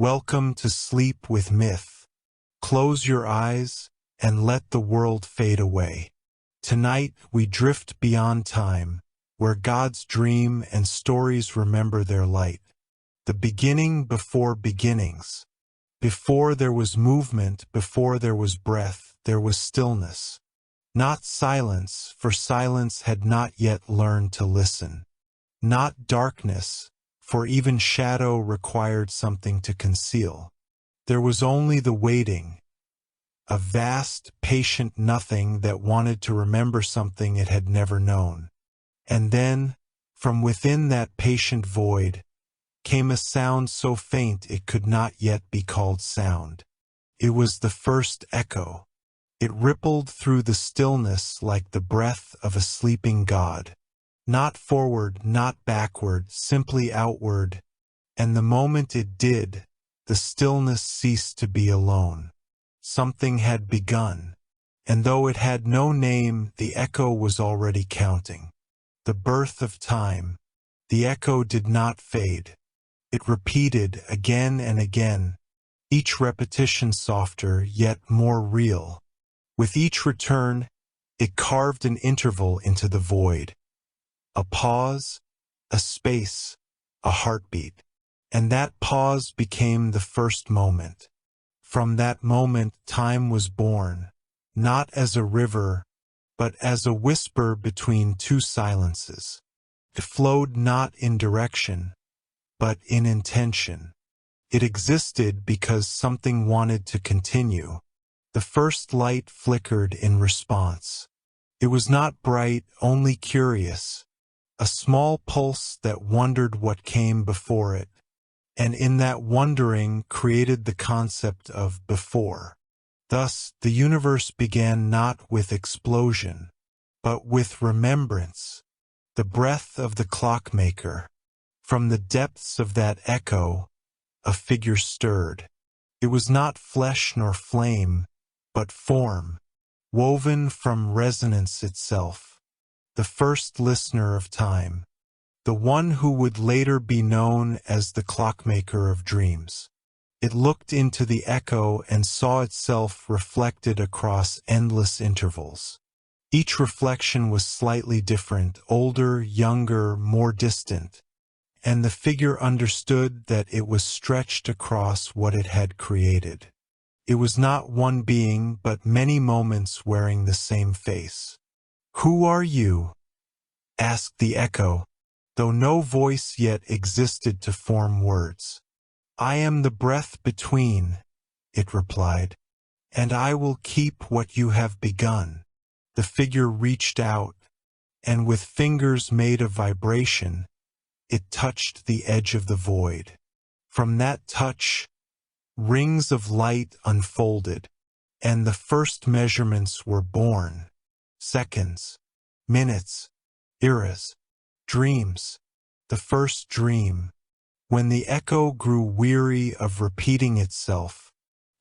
Welcome to Sleep with Myth. Close your eyes and let the world fade away. Tonight we drift beyond time, where gods dream and stories remember their light. The beginning before beginnings. Before there was movement, before there was breath, there was stillness. Not silence, for silence had not yet learned to listen. Not darkness, for even shadow required something to conceal. There was only the waiting, a vast, patient nothing that wanted to remember something it had never known. And then, from within that patient void, came a sound so faint it could not yet be called sound. It was the first echo. It rippled through the stillness like the breath of a sleeping god. Not forward, not backward, simply outward. And the moment it did, the stillness ceased to be alone. Something had begun. And though it had no name, the echo was already counting. The birth of time. The echo did not fade. It repeated again and again, each repetition softer yet more real. With each return, it carved an interval into the void. A pause, a space, a heartbeat. And that pause became the first moment. From that moment, time was born, not as a river, but as a whisper between two silences. It flowed not in direction, but in intention. It existed because something wanted to continue. The first light flickered in response. It was not bright, only curious. A small pulse that wondered what came before it, and in that wondering created the concept of before. Thus, the universe began not with explosion, but with remembrance, the breath of the clockmaker. From the depths of that echo, a figure stirred. It was not flesh nor flame, but form, woven from resonance itself. The first listener of time, the one who would later be known as the clockmaker of dreams. It looked into the echo and saw itself reflected across endless intervals. Each reflection was slightly different, older, younger, more distant, and the figure understood that it was stretched across what it had created. It was not one being, but many moments wearing the same face. "Who are you?" asked the echo, though no voice yet existed to form words. "I am the breath between," it replied, "and I will keep what you have begun." The figure reached out, and with fingers made of vibration, it touched the edge of the void. From that touch, rings of light unfolded, and the first measurements were born. Seconds, minutes, eras, dreams. The first dream, when the echo grew weary of repeating itself,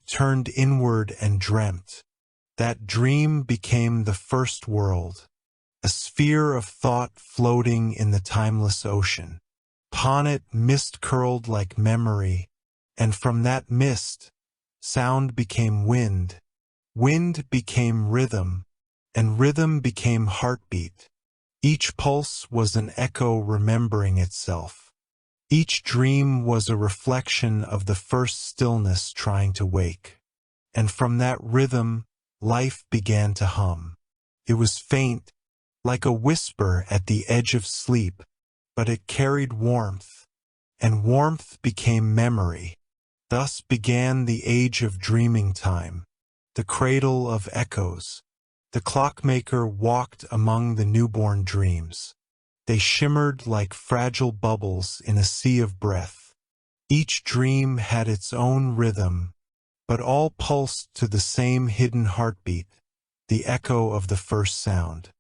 turned inward and dreamt. That dream became the first world, a sphere of thought floating in the timeless ocean. Upon it mist curled like memory, and from that mist, sound became wind. Wind became rhythm, and rhythm became heartbeat. Each pulse was an echo remembering itself. Each dream was a reflection of the first stillness trying to wake. And from that rhythm, life began to hum. It was faint, like a whisper at the edge of sleep, but it carried warmth, and warmth became memory. Thus began the age of dreaming time, the cradle of echoes. The clockmaker walked among the newborn dreams. They shimmered like fragile bubbles in a sea of breath. Each dream had its own rhythm, but all pulsed to the same hidden heartbeat, the echo of the first sound.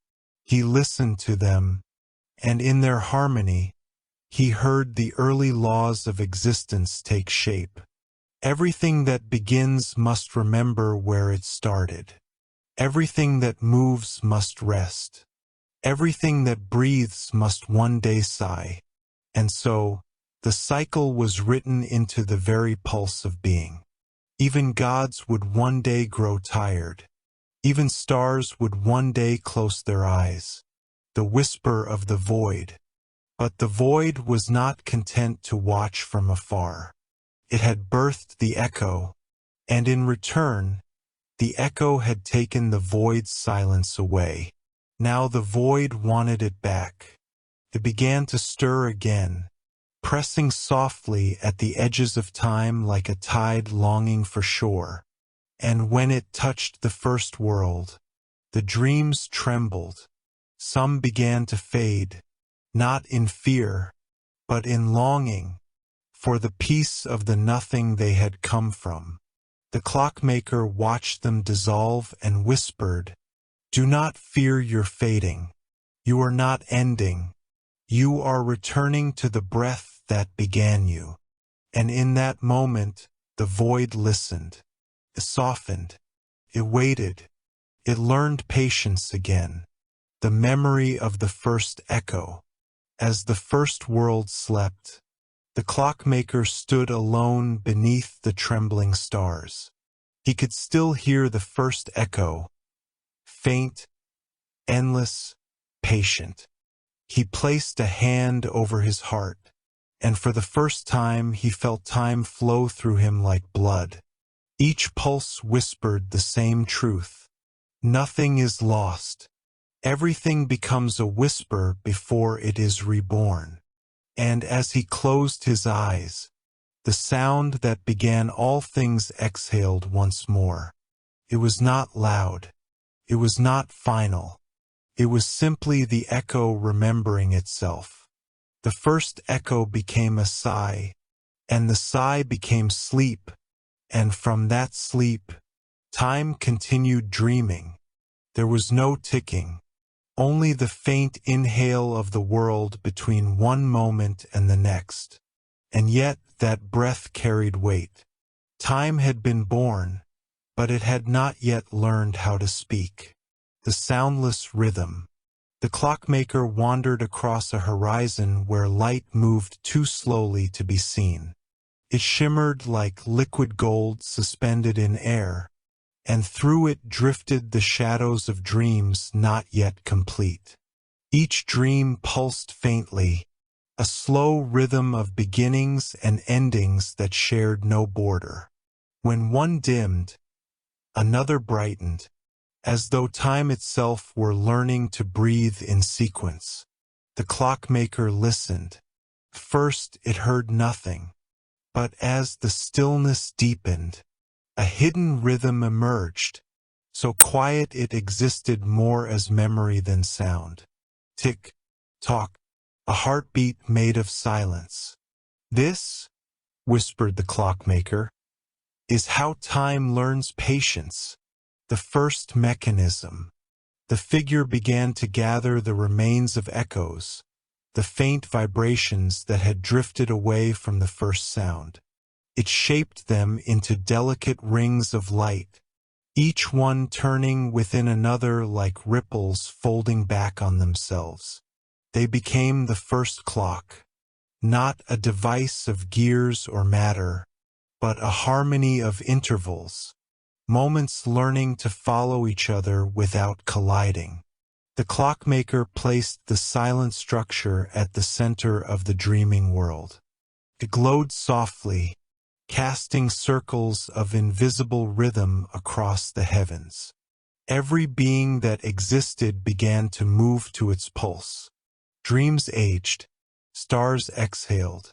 He listened to them, and in their harmony, he heard the early laws of existence take shape. Everything that begins must remember where it started. Everything that moves must rest. Everything that breathes must one day sigh. And so, The cycle was written into the very pulse of being. Even gods would one day grow tired. Even stars would one day close their eyes. The whisper of the void. But the void was not content to watch from afar. It had birthed the echo, and in return, the echo had taken the void's silence away. Now the void wanted it back. It began to stir again, pressing softly at the edges of time like a tide longing for shore. And when it touched the first world, the dreams trembled. Some began to fade, not in fear, but in longing, for the peace of the nothing they had come from. The clockmaker watched them dissolve and whispered, "Do not fear your fading. You are not ending. You are returning to the breath that began you." And in that moment, the void listened. It softened. It waited. It learned patience again. The memory of the first echo. As the first world slept, the clockmaker stood alone beneath the trembling stars. He could still hear the first echo, faint, endless, patient. He placed a hand over his heart, and for the first time he felt time flow through him like blood. Each pulse whispered the same truth. Nothing is lost. Everything becomes a whisper before it is reborn. And as he closed his eyes, the sound that began all things exhaled once more. It was not loud. It was not final. It was simply the echo remembering itself. The first echo became a sigh, and the sigh became sleep, and from that sleep, time continued dreaming. There was no ticking, only the faint inhale of the world between one moment and the next. And yet that breath carried weight. Time had been born, but it had not yet learned how to speak. The soundless rhythm. The clockmaker wandered across a horizon where light moved too slowly to be seen. It shimmered like liquid gold suspended in air, and through it drifted the shadows of dreams not yet complete. Each dream pulsed faintly, a slow rhythm of beginnings and endings that shared no border. When one dimmed, another brightened, as though time itself were learning to breathe in sequence. The clockmaker listened. First it heard nothing, but as the stillness deepened, a hidden rhythm emerged, so quiet it existed more as memory than sound. Tick, tock, a heartbeat made of silence. "This," whispered the clockmaker, "is how time learns patience." The first mechanism. The figure began to gather the remains of echoes, the faint vibrations that had drifted away from the first sound. It shaped them into delicate rings of light, each one turning within another like ripples folding back on themselves. They became the first clock, not a device of gears or matter, but a harmony of intervals, moments learning to follow each other without colliding. The clockmaker placed the silent structure at the center of the dreaming world. It glowed softly, casting circles of invisible rhythm across the heavens. Every being that existed began to move to its pulse. Dreams aged, stars exhaled.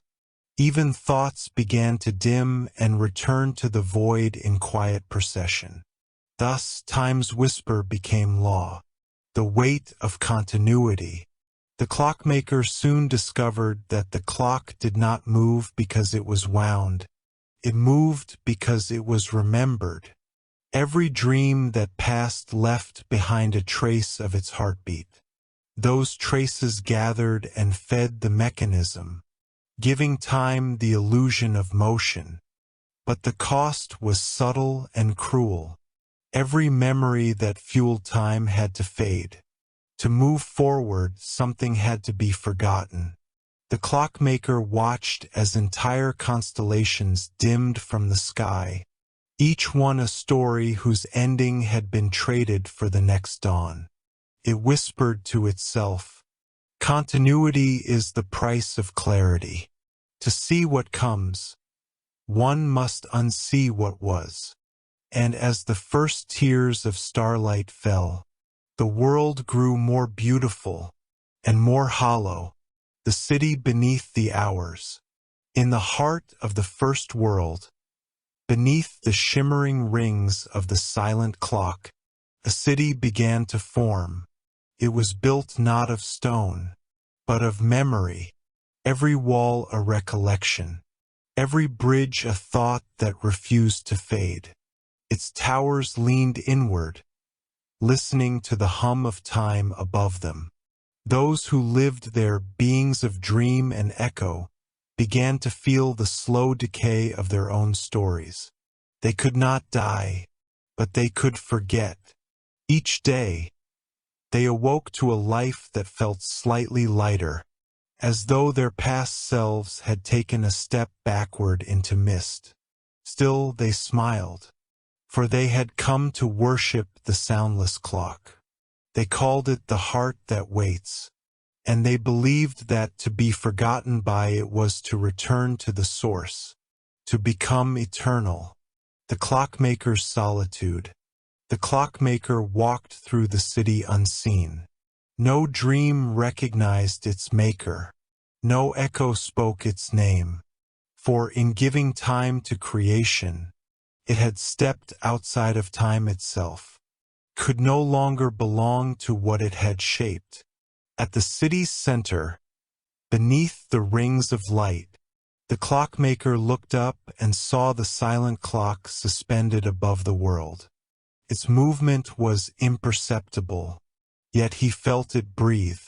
Even thoughts began to dim and return to the void in quiet procession. Thus, time's whisper became law, the weight of continuity. The clockmaker soon discovered that the clock did not move because it was wound. It moved because it was remembered. Every dream that passed left behind a trace of its heartbeat. Those traces gathered and fed the mechanism, giving time the illusion of motion. But the cost was subtle and cruel. Every memory that fueled time had to fade. To move forward, something had to be forgotten. The clockmaker watched as entire constellations dimmed from the sky, each one a story whose ending had been traded for the next dawn. It whispered to itself, "Continuity is the price of clarity. To see what comes, one must unsee what was." And as the first tears of starlight fell, the world grew more beautiful and more hollow, the city beneath the hours. In the heart of the first world, beneath the shimmering rings of the silent clock, a city began to form. It was built not of stone, but of memory, every wall a recollection, every bridge a thought that refused to fade. Its towers leaned inward, listening to the hum of time above them. Those who lived there, beings of dream and echo, began to feel the slow decay of their own stories. They could not die, but they could forget. Each day, they awoke to a life that felt slightly lighter, as though their past selves had taken a step backward into mist. Still they smiled, for they had come to worship the soundless clock. They called it the heart that waits, and they believed that to be forgotten by it was to return to the source, to become eternal. The clockmaker's solitude. The clockmaker walked through the city unseen. No dream recognized its maker. No echo spoke its name. For in giving time to creation, it had stepped outside of time itself, could no longer belong to what it had shaped. At the city's center, beneath the rings of light, the clockmaker looked up and saw the silent clock suspended above the world. Its movement was imperceptible, yet he felt it breathe.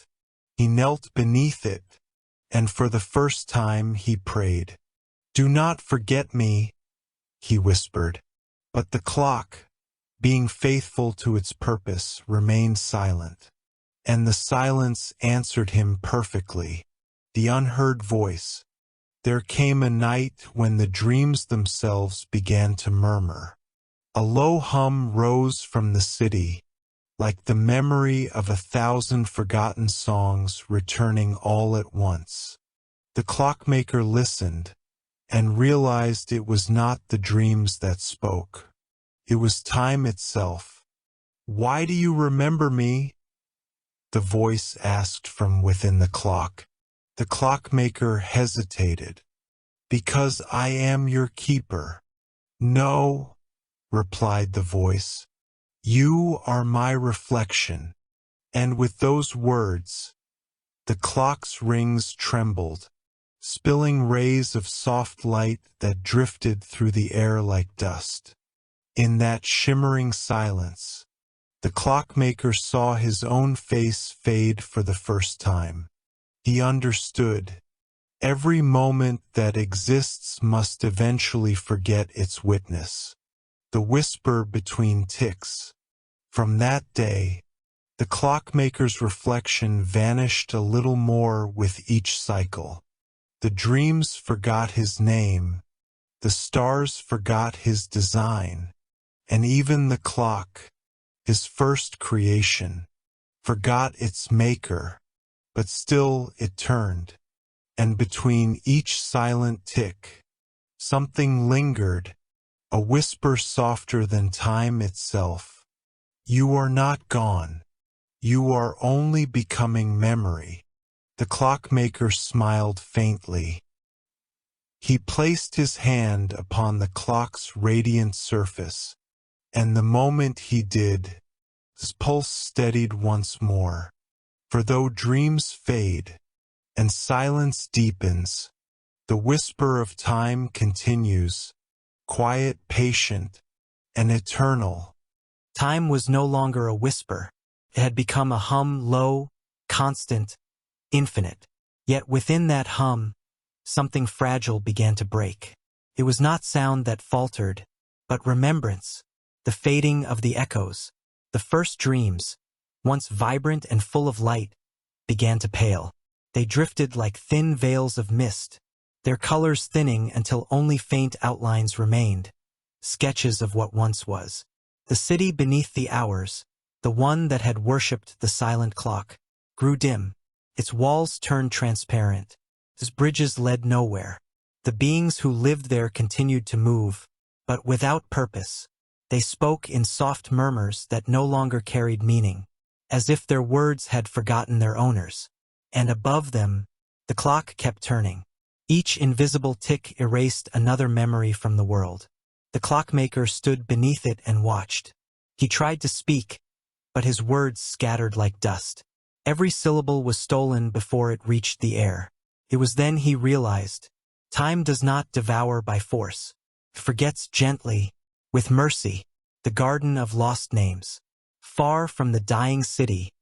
He knelt beneath it, and for the first time he prayed. "Do not forget me," he whispered. But the clock, being faithful to its purpose, remained silent. And the silence answered him perfectly. The unheard voice. There came a night when the dreams themselves began to murmur. A low hum rose from the city, like the memory of 1,000 forgotten songs returning all at once. The clockmaker listened, and realized it was not the dreams that spoke. It was time itself. "Why do you remember me?" the voice asked from within the clock. The clockmaker hesitated. "Because I am your keeper." "No," replied the voice. "You are my reflection." And with those words, the clock's rings trembled, spilling rays of soft light that drifted through the air like dust. In that shimmering silence, the clockmaker saw his own face fade for the first time. He understood. Every moment that exists must eventually forget its witness. The whisper between ticks. From that day, the clockmaker's reflection vanished a little more with each cycle. The dreams forgot his name, the stars forgot his design, and even the clock, his first creation, forgot its maker. But still it turned, and between each silent tick, something lingered, a whisper softer than time itself. "You are not gone. You are only becoming memory." The clockmaker smiled faintly. He placed his hand upon the clock's radiant surface, and the moment he did, his pulse steadied once more. For though dreams fade, and silence deepens, the whisper of time continues, quiet, patient, and eternal. Time was no longer a whisper. It had become a hum, low, constant, infinite. Yet within that hum, something fragile began to break. It was not sound that faltered, but remembrance, the fading of the echoes. The first dreams, once vibrant and full of light, began to pale. They drifted like thin veils of mist, their colors thinning until only faint outlines remained, sketches of what once was. The city beneath the hours, the one that had worshipped the silent clock, grew dim. Its walls turned transparent. Its bridges led nowhere. The beings who lived there continued to move, but without purpose. They spoke in soft murmurs that no longer carried meaning, as if their words had forgotten their owners. And above them, the clock kept turning. Each invisible tick erased another memory from the world. The clockmaker stood beneath it and watched. He tried to speak, but his words scattered like dust. Every syllable was stolen before it reached the air. It was then he realized, time does not devour by force. It forgets gently, with mercy, the garden of lost names. Far from the dying city,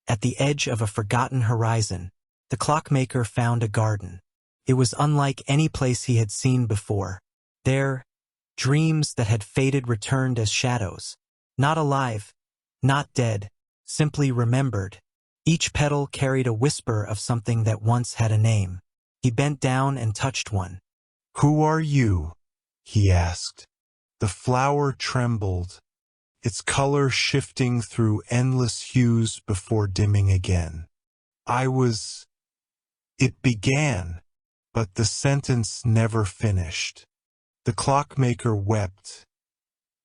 at the edge of a forgotten horizon, the clockmaker found a garden. It was unlike any place he had seen before. There, dreams that had faded returned as shadows. Not alive, not dead, simply remembered. Each petal carried a whisper of something that once had a name. He bent down and touched one. "Who are you?" he asked. The flower trembled, its color shifting through endless hues before dimming again. It began, but the sentence never finished. The clockmaker wept,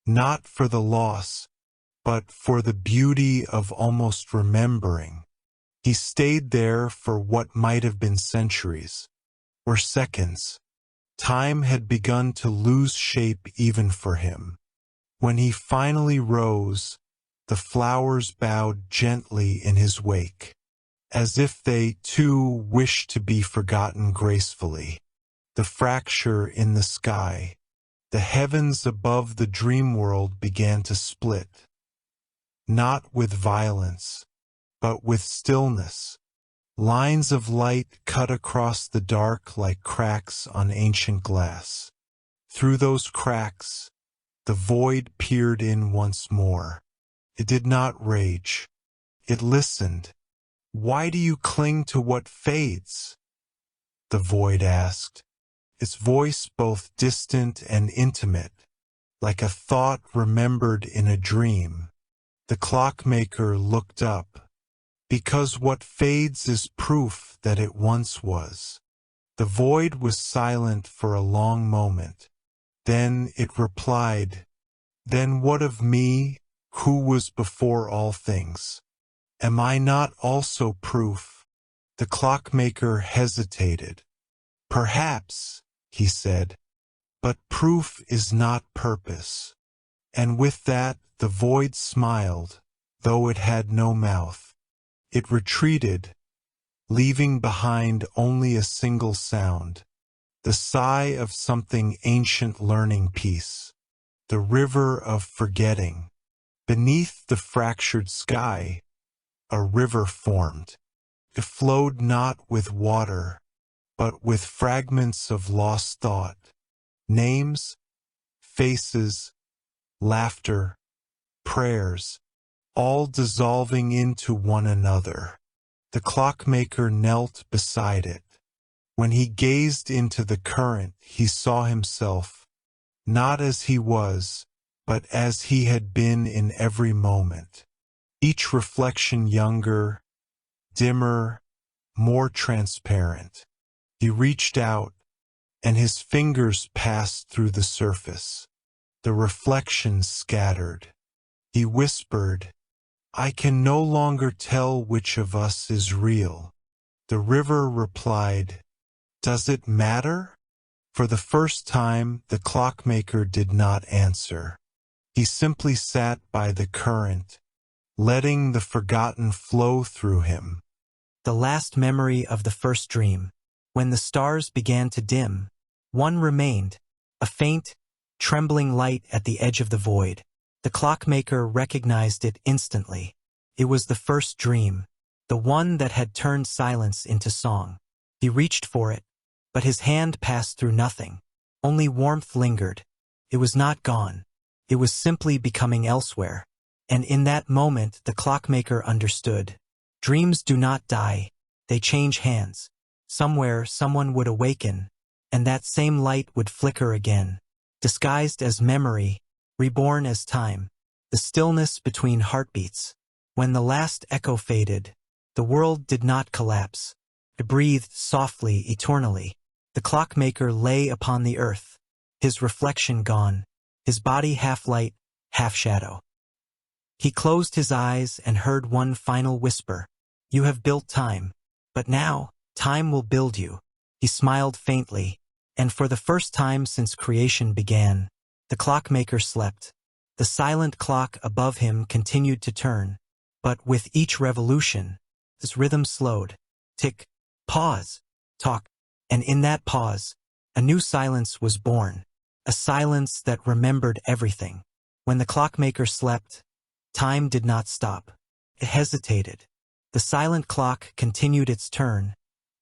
not for the loss, but for the beauty of almost remembering. He stayed there for what might have been centuries, or seconds. Time had begun to lose shape even for him. When he finally rose, the flowers bowed gently in his wake, as if they, too, wished to be forgotten gracefully. The fracture in the sky, the heavens above the dream world began to split, not with violence, but with stillness. Lines of light cut across the dark like cracks on ancient glass. Through those cracks, the void peered in once more. It did not rage. It listened. "Why do you cling to what fades?" the void asked, its voice both distant and intimate, like a thought remembered in a dream. The clockmaker looked up. "Because what fades is proof that it once was." The void was silent for a long moment. Then it replied, "Then what of me, who was before all things? Am I not also proof?" The clockmaker hesitated. "Perhaps," he said, "but proof is not purpose." And with that the void smiled, though it had no mouth. It retreated, leaving behind only a single sound, the sigh of something ancient learning peace, the river of forgetting. Beneath the fractured sky, a river formed. It flowed not with water, but with fragments of lost thought, names, faces, laughter, prayers, all dissolving into one another. The clockmaker knelt beside it. When he gazed into the current, he saw himself, not as he was, but as he had been in every moment. Each reflection younger, dimmer, more transparent. He reached out, and his fingers passed through the surface. The reflections scattered. He whispered, "I can no longer tell which of us is real." The river replied, "Does it matter?" For the first time, the clockmaker did not answer. He simply sat by the current, letting the forgotten flow through him. The last memory of the first dream. When the stars began to dim, one remained, a faint, trembling light at the edge of the void. The clockmaker recognized it instantly. It was the first dream, the one that had turned silence into song. He reached for it, but his hand passed through nothing. Only warmth lingered. It was not gone. It was simply becoming elsewhere. And in that moment the clockmaker understood. Dreams do not die. They change hands. Somewhere, someone would awaken, and that same light would flicker again, disguised as memory, reborn as time. The stillness between heartbeats. When the last echo faded, the world did not collapse. It breathed softly, eternally. The clockmaker lay upon the earth, his reflection gone, his body half light, half shadow. He closed his eyes and heard one final whisper. You have built time, but now, time will build you. He smiled faintly, and for the first time since creation began, the clockmaker slept. The silent clock above him continued to turn, but with each revolution, his rhythm slowed. Tick, pause, talk, and in that pause, a new silence was born, a silence that remembered everything. When the clockmaker slept, time did not stop. It hesitated. The silent clock continued its turn,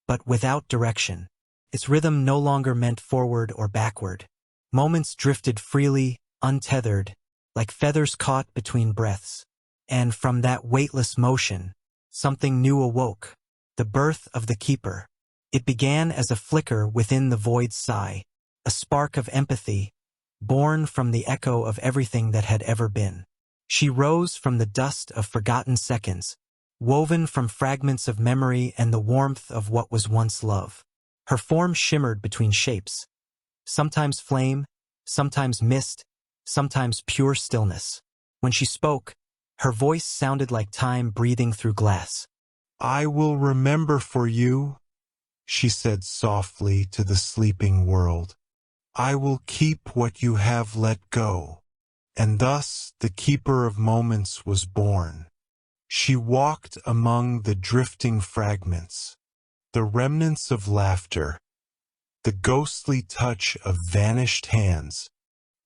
but without direction. Its rhythm no longer meant forward or backward. Moments drifted freely, untethered, like feathers caught between breaths. And from that weightless motion, something new awoke, the birth of the keeper. It began as a flicker within the void's sigh, a spark of empathy, born from the echo of everything that had ever been. She rose from the dust of forgotten seconds, woven from fragments of memory and the warmth of what was once love. Her form shimmered between shapes, sometimes flame, sometimes mist, sometimes pure stillness. When she spoke, her voice sounded like time breathing through glass. I will remember for you, she said softly to the sleeping world. I will keep what you have let go. And thus the keeper of moments was born. She walked among the drifting fragments, the remnants of laughter, the ghostly touch of vanished hands,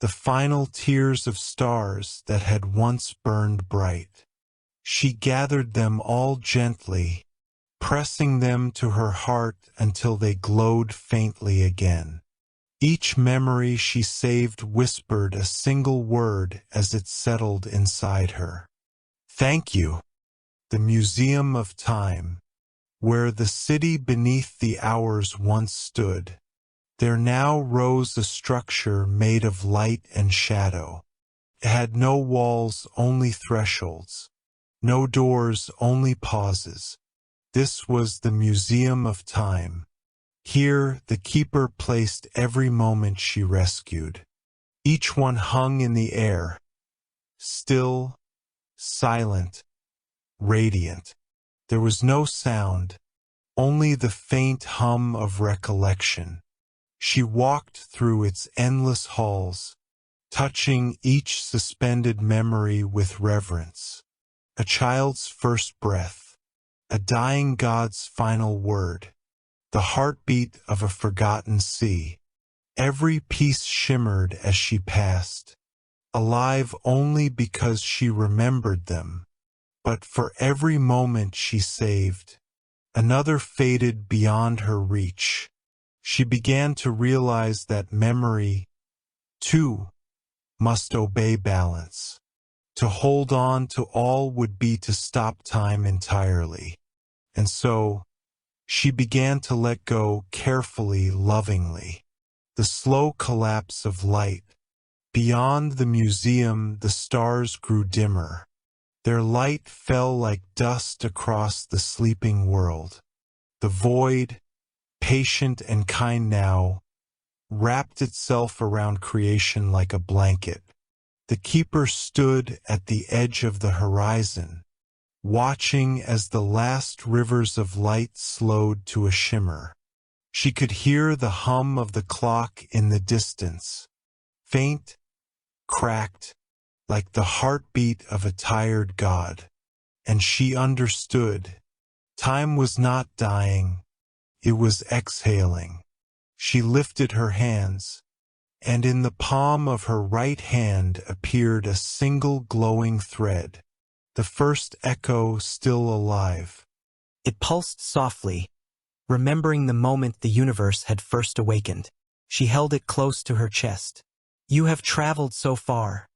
the final tears of stars that had once burned bright. She gathered them all gently, pressing them to her heart until they glowed faintly again. Each memory she saved whispered a single word as it settled inside her. Thank you. The Museum of Time, where the city beneath the hours once stood. There now rose a structure made of light and shadow. It had no walls, only thresholds. No doors, only pauses. This was the Museum of Time. Here, the keeper placed every moment she rescued. Each one hung in the air, still, silent, radiant. There was no sound, only the faint hum of recollection. She walked through its endless halls, touching each suspended memory with reverence. A child's first breath, a dying god's final word, the heartbeat of a forgotten sea. Every piece shimmered as she passed, alive only because she remembered them. But for every moment she saved, another faded beyond her reach. She began to realize that memory, too, must obey balance. To hold on to all would be to stop time entirely. And so, she began to let go carefully, lovingly. The slow collapse of light. Beyond the museum, the stars grew dimmer. Their light fell like dust across the sleeping world. The void, patient and kind now, wrapped itself around creation like a blanket. The keeper stood at the edge of the horizon, watching as the last rivers of light slowed to a shimmer. She could hear the hum of the clock in the distance, faint, cracked, like the heartbeat of a tired god. And she understood. Time was not dying, it was exhaling. She lifted her hands, and in the palm of her right hand appeared a single glowing thread, the first echo still alive. It pulsed softly, remembering the moment the universe had first awakened. She held it close to her chest. You have traveled so far,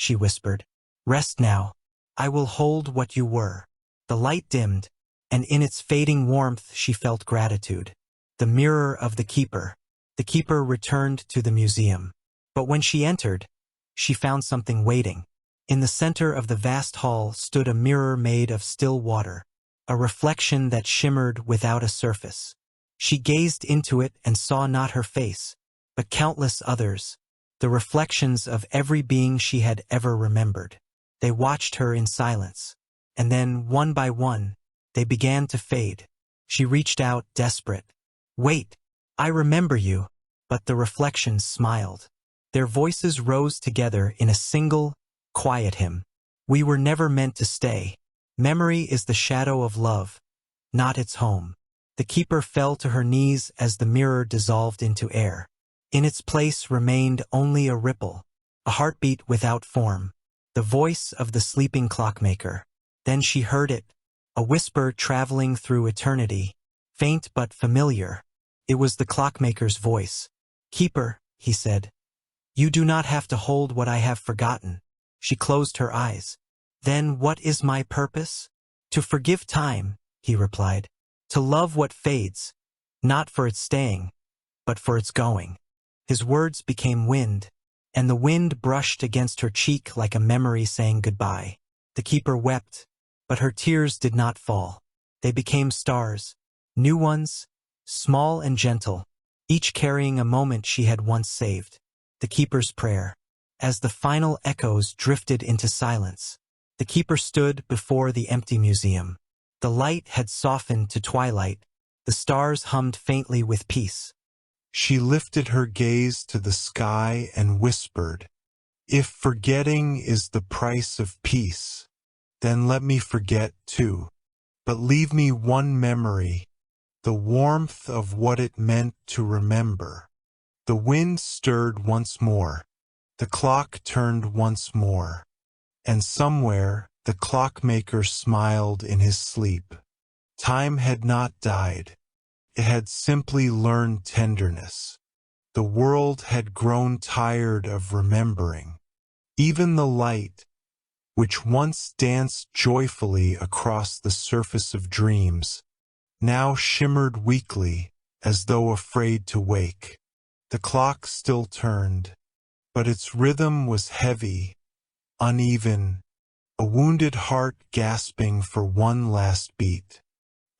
she whispered. Rest now. I will hold what you were. The light dimmed, and in its fading warmth she felt gratitude. The mirror of the keeper. The keeper returned to the museum. But when she entered, she found something waiting. In the center of the vast hall stood a mirror made of still water, a reflection that shimmered without a surface. She gazed into it and saw not her face, but countless others, the reflections of every being she had ever remembered. They watched her in silence, and then, one by one, they began to fade. She reached out, desperate. "Wait, I remember you." But the reflections smiled. Their voices rose together in a single, quiet hymn. "We were never meant to stay. Memory is the shadow of love, not its home." The keeper fell to her knees as the mirror dissolved into air. In its place remained only a ripple, a heartbeat without form, the voice of the sleeping clockmaker. Then she heard it, a whisper traveling through eternity, faint but familiar. It was the clockmaker's voice. "Keeper," he said, "you do not have to hold what I have forgotten." She closed her eyes. "Then what is my purpose?" "To forgive time," he replied. "To love what fades, not for its staying, but for its going." His words became wind, and the wind brushed against her cheek like a memory saying goodbye. The keeper wept, but her tears did not fall. They became stars, new ones, small and gentle, each carrying a moment she had once saved. The keeper's prayer. As the final echoes drifted into silence, the keeper stood before the empty museum. The light had softened to twilight. The stars hummed faintly with peace. She lifted her gaze to the sky and whispered, "If forgetting is the price of peace, then let me forget too. But leave me one memory, the warmth of what it meant to remember." The wind stirred once more. The clock turned once more. And somewhere the clockmaker smiled in his sleep. Time had not died. It had simply learned tenderness. The world had grown tired of remembering. Even the light, which once danced joyfully across the surface of dreams, now shimmered weakly as though afraid to wake. The clock still turned, but its rhythm was heavy, uneven, a wounded heart gasping for one last beat.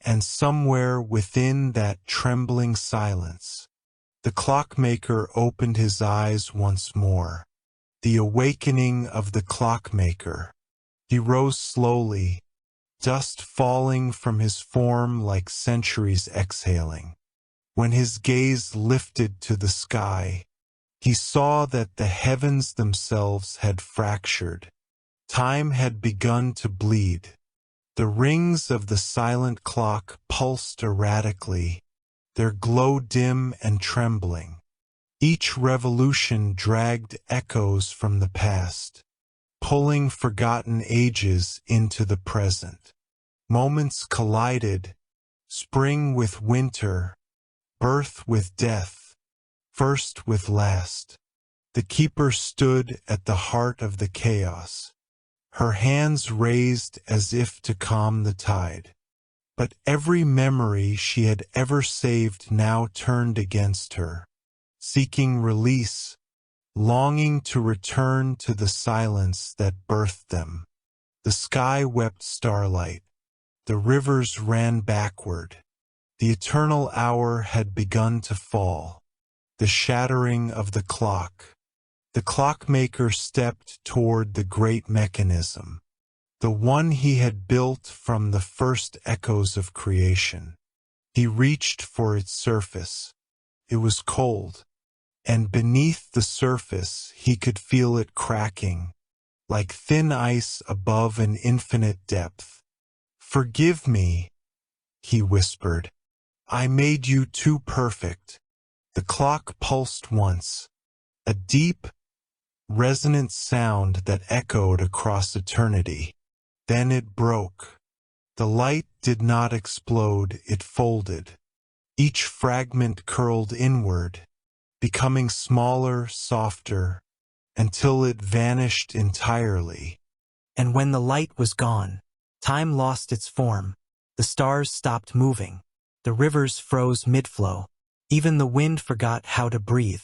And somewhere within that trembling silence, the clockmaker opened his eyes once more. The awakening of the clockmaker. He rose slowly, dust falling from his form like centuries exhaling. When his gaze lifted to the sky, he saw that the heavens themselves had fractured. Time had begun to bleed. The rings of the silent clock pulsed erratically, their glow dim and trembling. Each revolution dragged echoes from the past, pulling forgotten ages into the present. Moments collided, spring with winter, birth with death, first with last. The keeper stood at the heart of the chaos, her hands raised as if to calm the tide. But every memory she had ever saved now turned against her, seeking release, longing to return to the silence that birthed them. The sky wept starlight. The rivers ran backward. The eternal hour had begun to fall. The shattering of the clock. The clockmaker stepped toward the great mechanism, the one he had built from the first echoes of creation. He reached for its surface. It was cold, and beneath the surface he could feel it cracking, like thin ice above an infinite depth. "Forgive me," he whispered. "I made you too perfect." The clock pulsed once, a deep, resonant sound that echoed across eternity. Then it broke. The light did not explode, it folded. Each fragment curled inward, becoming smaller, softer, until it vanished entirely. And when the light was gone, time lost its form. The stars stopped moving. The rivers froze mid-flow. Even the wind forgot how to breathe.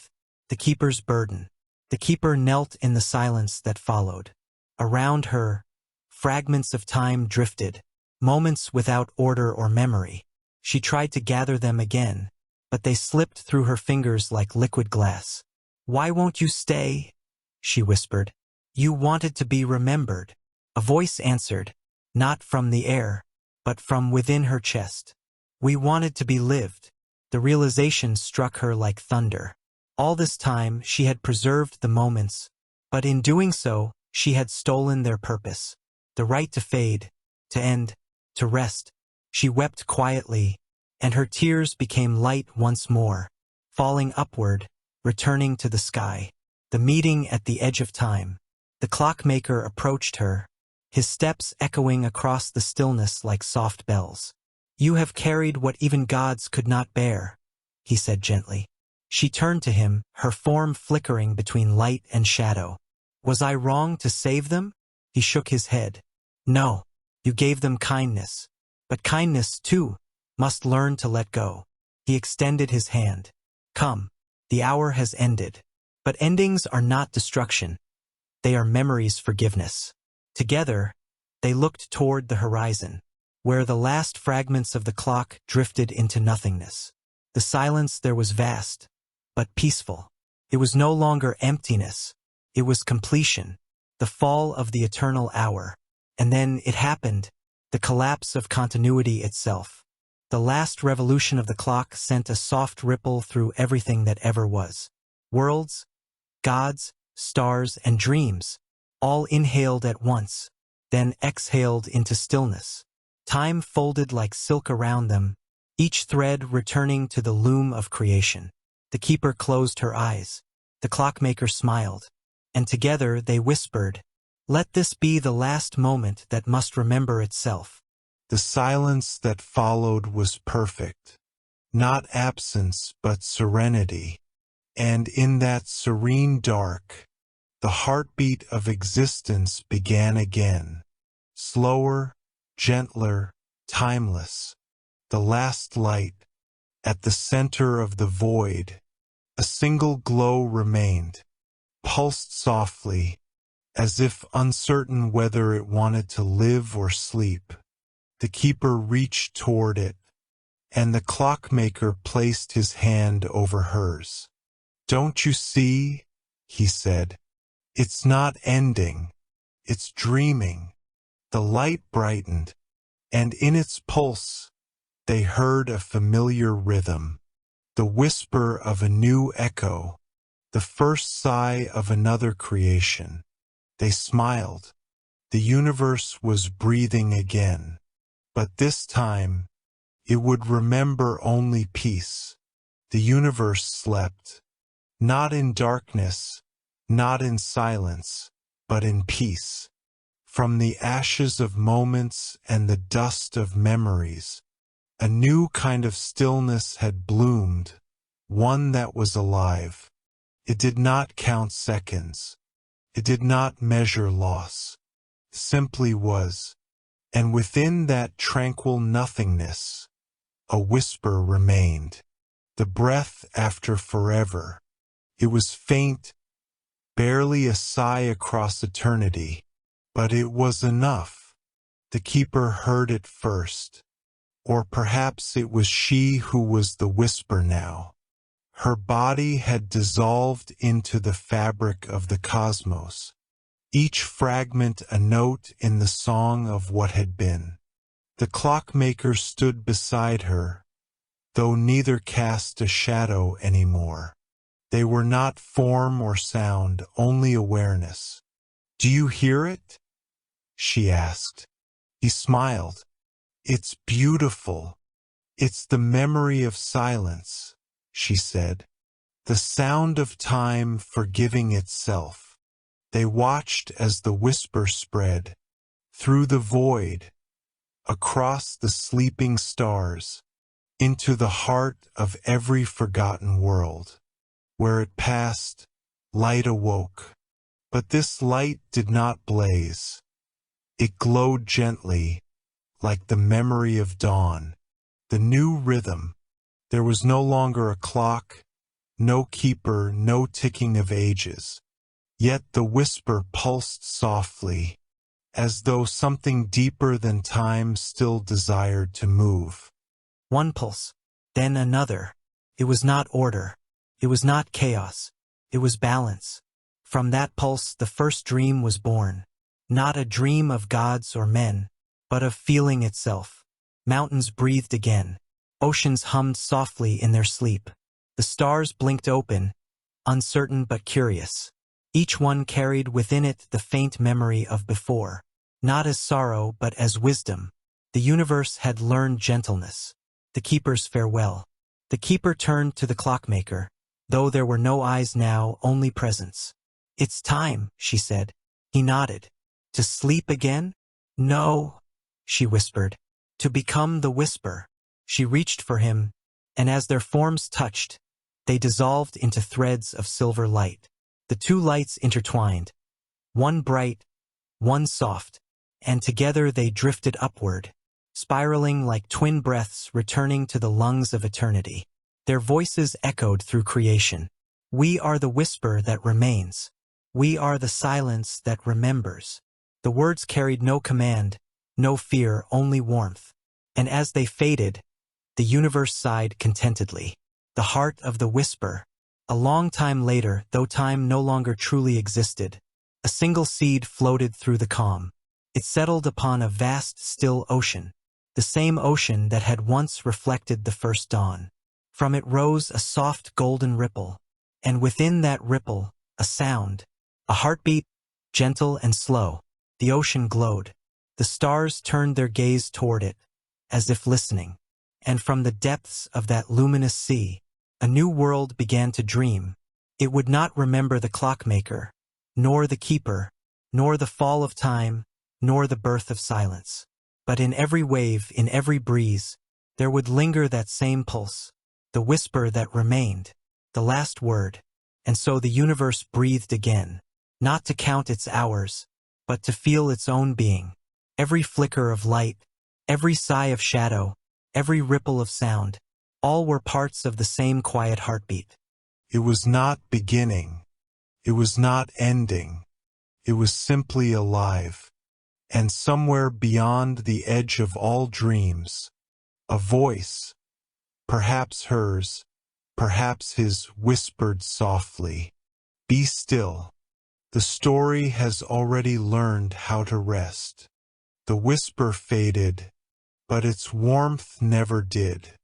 The keeper's burden. The keeper knelt in the silence that followed. Around her, fragments of time drifted, moments without order or memory. She tried to gather them again, but they slipped through her fingers like liquid glass. "Why won't you stay?" she whispered. "You wanted to be remembered." A voice answered, not from the air, but from within her chest. "We wanted to be lived." The realization struck her like thunder. All this time she had preserved the moments, but in doing so, she had stolen their purpose. The right to fade, to end, to rest. She wept quietly, and her tears became light once more, falling upward, returning to the sky. The meeting at the edge of time. The clockmaker approached her, his steps echoing across the stillness like soft bells. "You have carried what even gods could not bear," he said gently. She turned to him, her form flickering between light and shadow. "Was I wrong to save them?" He shook his head. "No, you gave them kindness. But kindness, too, must learn to let go." He extended his hand. "Come, the hour has ended." But endings are not destruction. They are memory's forgiveness. Together, they looked toward the horizon, where the last fragments of the clock drifted into nothingness. The silence there was vast, but peaceful. It was no longer emptiness. It was completion, the fall of the eternal hour. And then it happened, the collapse of continuity itself. The last revolution of the clock sent a soft ripple through everything that ever was. Worlds, gods, stars, and dreams, all inhaled at once, then exhaled into stillness. Time folded like silk around them, each thread returning to the loom of creation. The keeper closed her eyes. The clockmaker smiled. And together they whispered, "Let this be the last moment that must remember itself." The silence that followed was perfect. Not absence, but serenity. And in that serene dark, the heartbeat of existence began again. Slower, gentler, timeless. The last light, at the center of the void, a single glow remained, pulsed softly, as if uncertain whether it wanted to live or sleep. The keeper reached toward it, and the clockmaker placed his hand over hers. "Don't you see?" he said. "It's not ending. It's dreaming." The light brightened, and in its pulse, they heard a familiar rhythm, the whisper of a new echo, the first sigh of another creation. They smiled. The universe was breathing again. But this time, it would remember only peace. The universe slept, not in darkness, not in silence, but in peace. From the ashes of moments and the dust of memories, a new kind of stillness had bloomed, one that was alive. It did not count seconds. It did not measure loss. It simply was. And within that tranquil nothingness, a whisper remained. The breath after forever. It was faint, barely a sigh across eternity, but it was enough. The keeper heard it first. Or perhaps it was she who was the whisper now. Her body had dissolved into the fabric of the cosmos, each fragment a note in the song of what had been. The clockmaker stood beside her, though neither cast a shadow anymore. They were not form or sound, only awareness. "Do you hear it?" she asked. He smiled. "It's beautiful. It's the memory of silence," she said. "The sound of time forgiving itself." They watched as the whisper spread, through the void, across the sleeping stars, into the heart of every forgotten world. Where it passed, light awoke. But this light did not blaze. It glowed gently, like the memory of dawn. The new rhythm. There was no longer a clock, no keeper, no ticking of ages. Yet the whisper pulsed softly, as though something deeper than time still desired to move. One pulse, then another. It was not order. It was not chaos. It was balance. From that pulse the first dream was born. Not a dream of gods or men, but of feeling itself. Mountains breathed again. Oceans hummed softly in their sleep. The stars blinked open, uncertain but curious. Each one carried within it the faint memory of before. Not as sorrow but as wisdom. The universe had learned gentleness. The keeper's farewell. The keeper turned to the clockmaker, though there were no eyes now, only presence. "It's time," she said. He nodded. "To sleep again?" "No," she whispered. "To become the whisper." She reached for him, and as their forms touched, they dissolved into threads of silver light. The two lights intertwined, one bright, one soft, and together they drifted upward, spiraling like twin breaths returning to the lungs of eternity. Their voices echoed through creation. "We are the whisper that remains. We are the silence that remembers." The words carried no command, no fear, only warmth. And as they faded, the universe sighed contentedly. The heart of the whisper. A long time later, though time no longer truly existed, a single seed floated through the calm. It settled upon a vast, still ocean, the same ocean that had once reflected the first dawn. From it rose a soft golden ripple, and within that ripple, a sound, a heartbeat, gentle and slow. The ocean glowed. The stars turned their gaze toward it, as if listening. And from the depths of that luminous sea, a new world began to dream. It would not remember the clockmaker, nor the keeper, nor the fall of time, nor the birth of silence. But in every wave, in every breeze, there would linger that same pulse, the whisper that remained, the last word. And so the universe breathed again, not to count its hours, but to feel its own being. Every flicker of light, every sigh of shadow, every ripple of sound, all were parts of the same quiet heartbeat. It was not beginning. It was not ending. It was simply alive. And somewhere beyond the edge of all dreams, a voice, perhaps hers, perhaps his, whispered softly, "Be still. The story has already learned how to rest." The whisper faded, but its warmth never did.